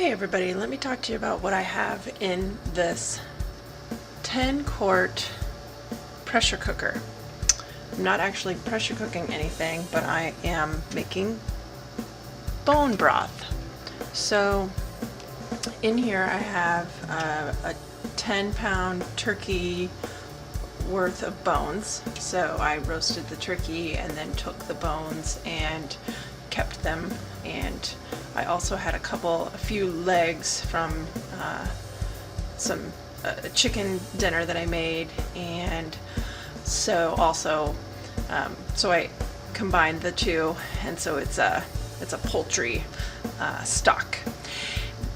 Hey everybody, let me talk to you about what I have in this 10-quart pressure cooker. I'm not actually pressure cooking anything, but I am making bone broth. So in here I have a 10-pound turkey worth of bones. So I roasted the turkey and then took the bones and kept them, and I also had a few legs from some chicken dinner that I made, and so also so I combined the two, and so it's a poultry stock.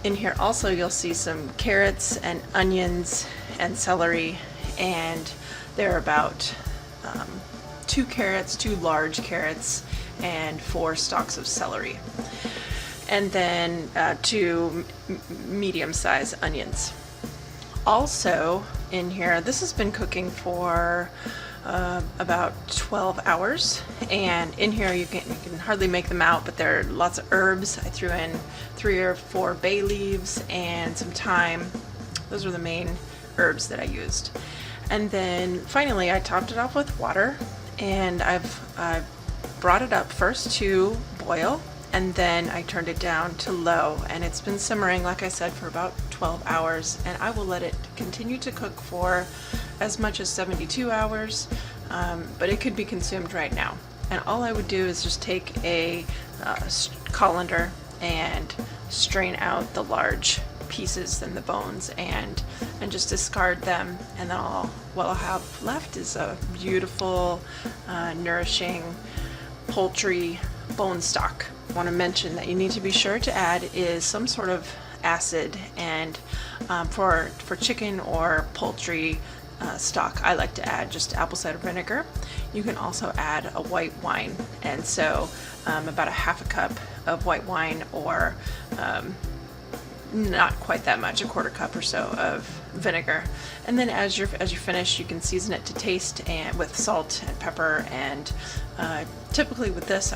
In here also you'll see some carrots and onions and celery, and they're about 2 large carrots and 4 stalks of celery, and then 2 medium-sized onions. Also in here, this has been cooking for about 12 hours, and in here you can hardly make them out, but there are lots of herbs. I threw in 3 or 4 bay leaves and some thyme. Those were the main herbs that I used. And then finally I topped it off with water, and I've brought it up first to boil, and then I turned it down to low, and it's been simmering, like I said, for about 12 hours, and I will let it continue to cook for as much as 72 hours, but it could be consumed right now. And all I would do is just take a colander and strain out the large pieces and the bones, and just discard them, and then what I'll have left is a beautiful nourishing poultry bone stock. I want to mention that you need to be sure to add is some sort of acid, and for chicken or poultry stock, I like to add just apple cider vinegar. You can also add a white wine, and so about a half a cup of white wine, or not quite that much, a quarter cup or so of vinegar. And then as you're finished, you can season it to taste, and with salt and pepper, and typically with this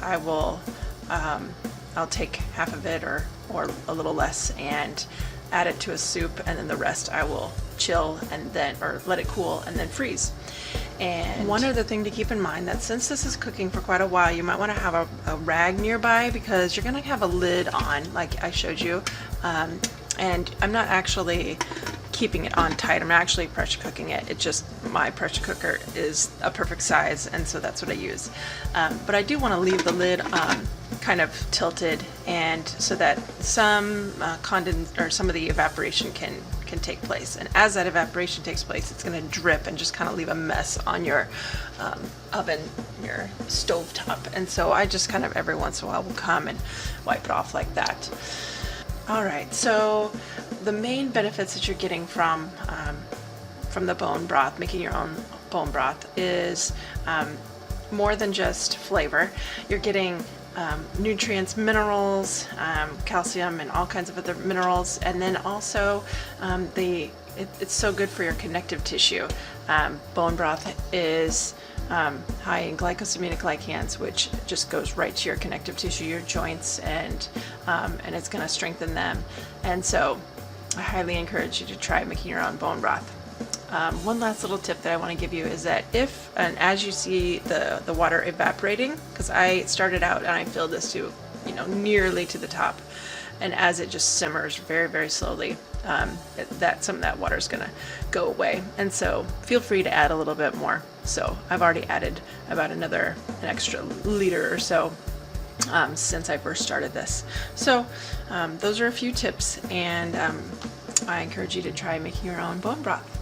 I'll take half of it or a little less and add it to a soup, and then the rest I will chill and then let it cool and then freeze. And one other thing to keep in mind, that since this is cooking for quite a while, you might want to have a rag nearby, because you're going to have a lid on like I showed you, and I'm not actually keeping it on tight. I'm not actually pressure cooking it. It's just my pressure cooker is a perfect size, and so that's what I use. But I do want to leave the lid kind of tilted, and so that some some of the evaporation can take place. And as that evaporation takes place, it's going to drip and just kind of leave a mess on your oven, your stove top. And so I just kind of every once in a while will come and wipe it off like that. All right, so the main benefits that you're getting from the bone broth, making your own bone broth, is more than just flavor. You're getting nutrients, minerals, calcium, and all kinds of other minerals, and then also it's so good for your connective tissue. Bone broth is high in glycosaminicglycans, which just goes right to your connective tissue, your joints, and it's going to strengthen them. And so I highly encourage you to try making your own bone broth. One last little tip that I want to give you is that as you see the water evaporating, because I started out and I filled this to nearly to the top, and as it just simmers very, very slowly, some of that water is going to go away, and so feel free to add a little bit more. So I've already added about an extra liter or so since I first started this. So those are a few tips, and I encourage you to try making your own bone broth.